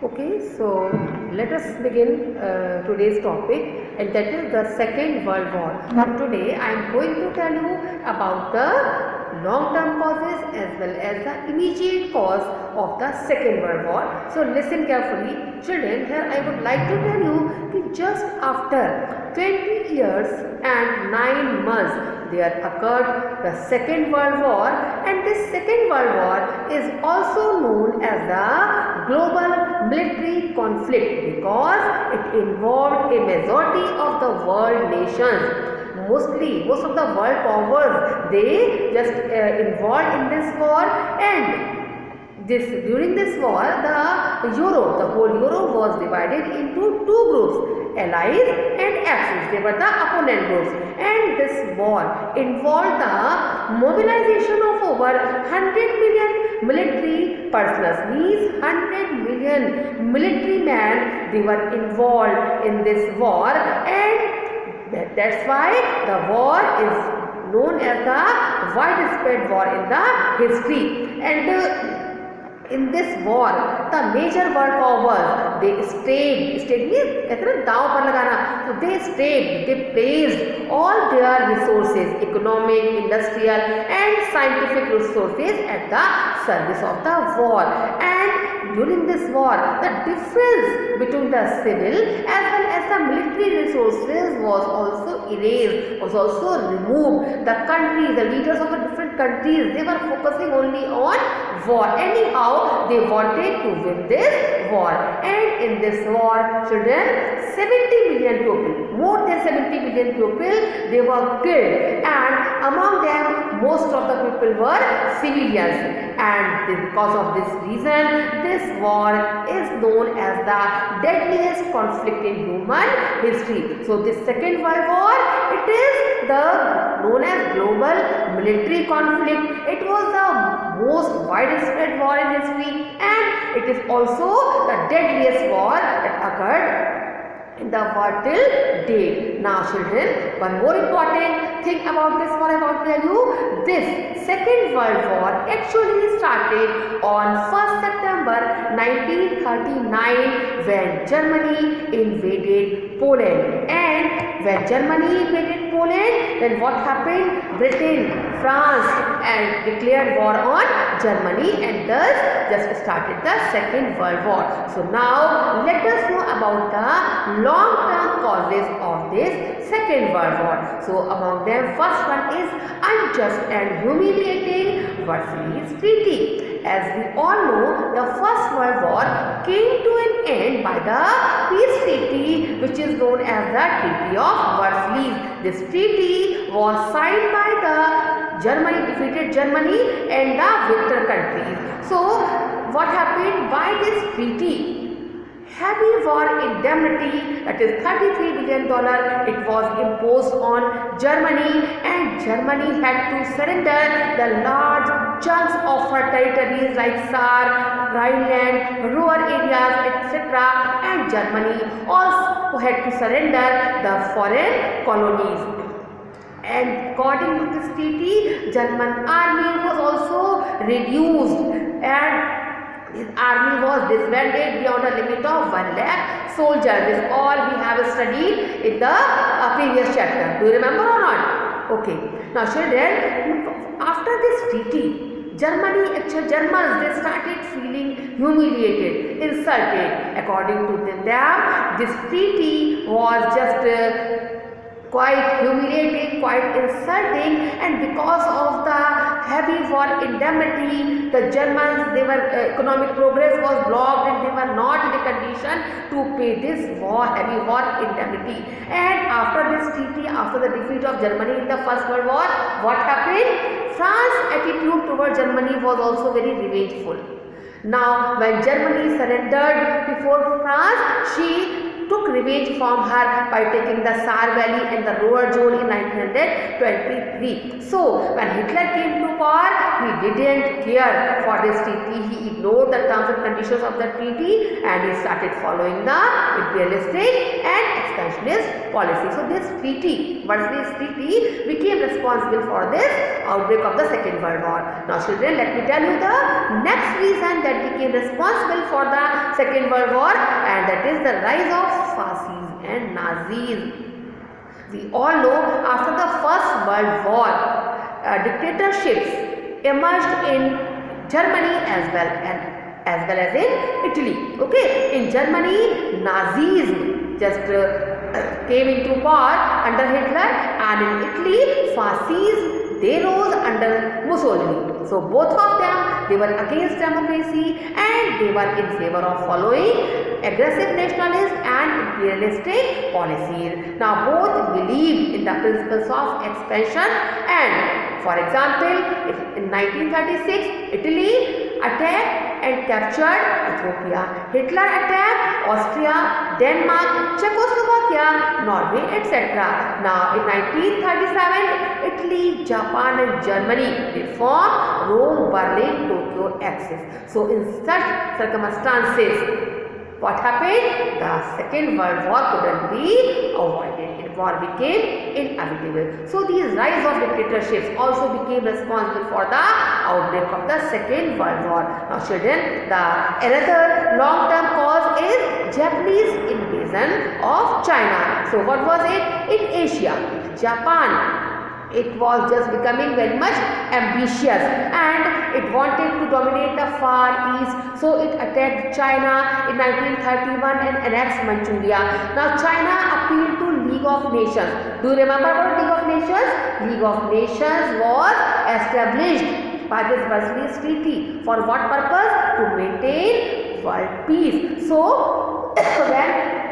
Okay, so let us begin today's topic, and that is the Second World War. Today I am going to tell you about the long-term causes as well as the immediate cause of the Second World War. So listen carefully, children. Here I would like to tell you that just after 20 years and 9 months there occurred the Second World War, and this Second World War is also known as the global military conflict because it involved a majority of the world nations. Most of the world powers, they just involved in this war, and during this war the whole Europe was divided into two groups, allies and axis. They were the opponent groups, and this war involved the mobilization of over 100 million military personnel. Means 100 million military men, they were involved in this war, and that's why the war is known as the widespread war in the history. And in this war, the major world powers, they stayed means कहते हैं दांव पर लगाना, so they placed all their resources, economic, industrial and scientific resources at the service of the war. And during this war, the difference between the civil as well as the military resources was also erased, was also removed. The countries, the leaders of the different countries, they were focusing only on war. Anyhow, they wanted to win this war, and in this war, children, 70 million people, more than 70 million people, they were killed, and among them most of the people were civilians. And because of this reason, this war is known as the deadliest conflict in human history. So this Second World War, it is known as global military conflict. It was the most widespread war in history, and it is also the deadliest war that occurred in the world till date. Now children, one more important thing about this war I want to tell you. This Second World War actually started on 1st September 1939 when Germany invaded Poland. And when Germany invaded Poland, then what happened? Britain, France and declared war on Germany, and thus just started the Second World War. So now let us know about the long-term causes of this Second World War. So among them, first one is unjust and humiliating Versailles Treaty. As we all know, the First World War came to an end by the peace treaty which is known as the Treaty of Versailles. This treaty was signed by the defeated Germany and the victor countries. So what happened by this treaty? Heavy war indemnity, that is $33 billion, it was imposed on Germany, and Germany had to surrender the large chunks of her territories like Saar, Rhineland, rural areas, etc. And Germany also had to surrender the foreign colonies. And according to this treaty, German army was also reduced, and his army was disbanded beyond a limit of 1 lakh soldiers. This all we have studied in the previous chapter. Do you remember or not? Okay. Now children, after this treaty, Germans, they started feeling humiliated, insulted. According to them, this treaty was just quite humiliating, quite insulting, and because of the heavy war indemnity, the Germans, economic progress was blocked, and they were not in a condition to pay this heavy war indemnity. And after this treaty, after the defeat of Germany in the First World War, what happened? France's attitude towards Germany was also very revengeful. Now when Germany surrendered before France, she took revenge from her by taking the Saar Valley and the Ruhr zone in 1923. So when Hitler came to power, he didn't care for this treaty. He ignored the terms and conditions of the treaty and he started following the imperialistic and expansionist policy. So this treaty, Versailles Treaty, became responsible for this outbreak of the Second World War. Now children, let me tell you the next reason that became responsible for the Second World War, and that is the rise of fascism and Nazis. We all know after the First World War, dictatorships emerged in Germany as well as in Italy. Okay, in Germany, Nazis just came into power under Hitler, and in Italy, fascism, they rose under Mussolini. So both of them, they were against democracy and they were in favor of following aggressive nationalist and imperialistic policies. Now both believed in the principles of expansion, and for example, in 1936, Italy attacked and captured Ethiopia. Hitler attacked Austria, Denmark, Czechoslovakia, Norway, etc. Now in 1937, Italy, Japan and Germany, they formed Rome, Berlin, Tokyo axis. So in such circumstances, what happened? The Second World War couldn't be avoided. War became inevitable. So these rise of dictatorships also became responsible for the outbreak of the Second World War. Now children, the another long-term cause is Japanese invasion of China. So what was it? In Asia, Japan, it was just becoming very much ambitious and it wanted to dominate the Far East. So it attacked China in 1931 and annexed Manchuria. Now China appealed to League of Nations. Do you remember about League of Nations? League of Nations was established by this Versailles Treaty. For what purpose? To maintain world peace. So when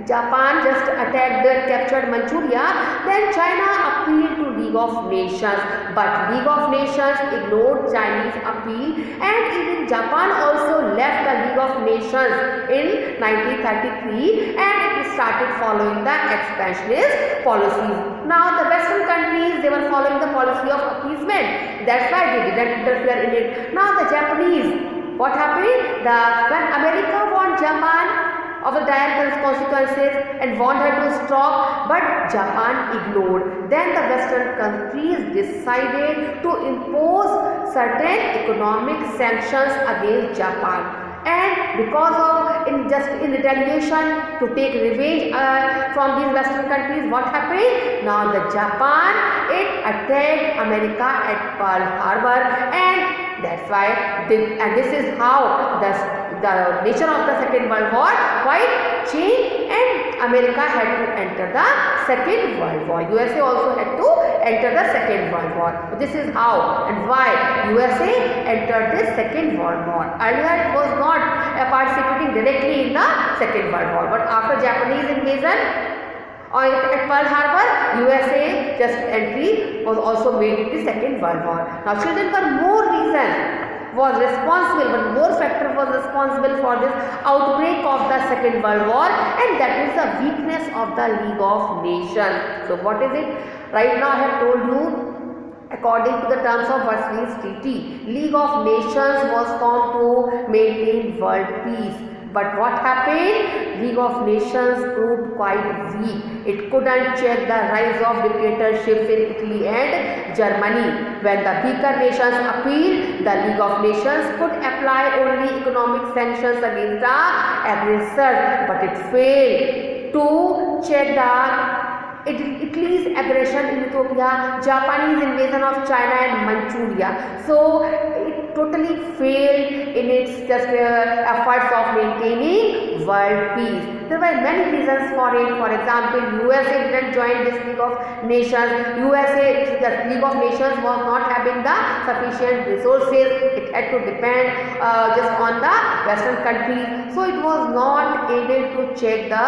Japan just attacked and captured Manchuria, then China appealed to League of Nations, but League of Nations ignored Chinese appeal, and even Japan also left the League of Nations in 1933 and it started following the expansionist policies. Now the Western countries, they were following the policy of appeasement, that's why they didn't interfere in it. Now the Japanese, what happened? When America warned Japan of the dire consequences and warned her to stop, but Japan ignored. Then the Western countries decided to impose certain economic sanctions against Japan, and because of in retaliation to take revenge from these Western countries, what happened? Now the Japan, it attacked America at Pearl Harbor, and that's why this is how the nature of the Second World War quite changed, and America had to enter the Second World War. USA also had to enter the Second World War. This is how and why USA entered the Second World War. Earlier it was not participating directly in the Second World War, but after Japanese invasion at Pearl Harbor, USA just entry was also made in the Second World War. Now children, for more reason was responsible, one more factor was responsible for this outbreak of the Second World War, and that is the weakness of the League of Nations. So what is it? Right now I have told you, according to the terms of Versailles Treaty, League of Nations was formed to maintain world peace. But what happened? League of Nations proved quite weak. It couldn't check the rise of dictatorships in Italy and Germany. When the weaker nations appealed, the League of Nations could apply only economic sanctions against the aggressor, but it failed to check Italy's aggression in Ethiopia, Japanese invasion of China and Manchuria. So it totally failed in its efforts of maintaining world peace. There were many reasons for it. For example, USA didn't join this League of Nations. The League of Nations was not having the sufficient resources. It had to depend just on the Western countries. So it was not able to check the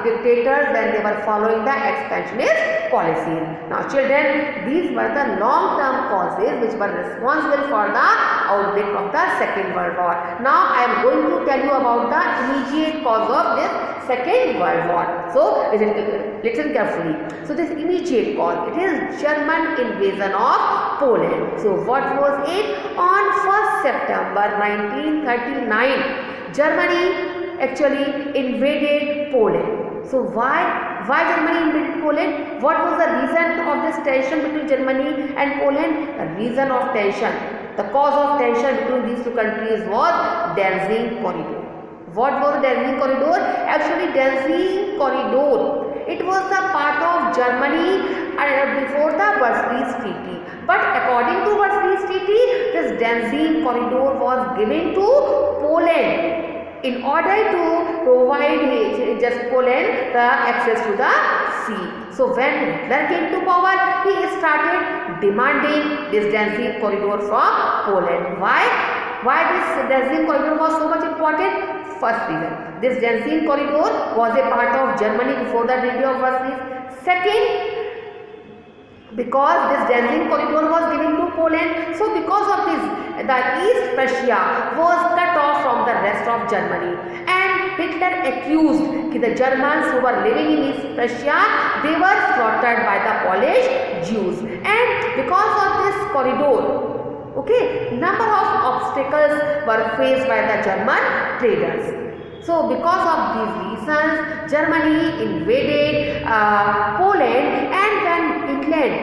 dictators when they were following the expansionist policies. Now children, these were the long-term causes which were responsible for the outbreak of the Second World War. Now I am going to tell you about the immediate cause of this Second World War. So listen carefully. So this immediate cause, it is German invasion of Poland. So what was it? On 1st September 1939, Germany actually invaded Poland. So why Germany invaded Poland? What was the reason of this tension between Germany and Poland? The reason of tension, the cause of tension between these two countries was Danzig corridor. What was the Danzig corridor? Actually, Danzig corridor, it was the part of Germany before the Versailles Treaty. But according to Versailles Treaty, this Danzig corridor was given to Poland in order to provide just Poland the access to the sea. So when Hitler came to power, he started demanding this Danzig corridor from Poland. Why this Danzig corridor was so much important? First reason, this Danzig corridor was a part of Germany before the Treaty of Versailles. Second, because this Danzig corridor was given to Poland, so because of this, the East Prussia was cut off from the rest of Germany, and Hitler accused the Germans who were living in East Prussia, they were slaughtered by the Polish Jews. And because of this corridor, okay, number of obstacles were faced by the German traders. So because of these reasons, Germany invaded Poland, and when England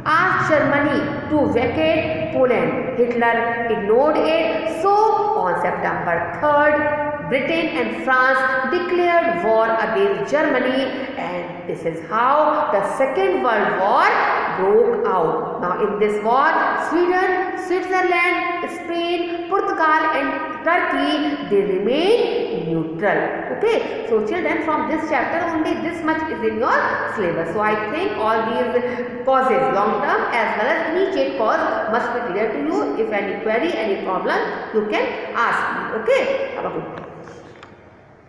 asked Germany to vacate Poland, Hitler ignored it. So on September 3rd, Britain and France declared war against Germany, and this is how the Second World War broke out. Now in this war, Sweden, Switzerland, Spain, Portugal and Turkey, they remain neutral. Okay, so children, from this chapter only this much is in your syllabus. So I think all these causes, long term as well as immediate cause, must be clear to you. If any query, any problem, you can ask me. Okay, have a good day.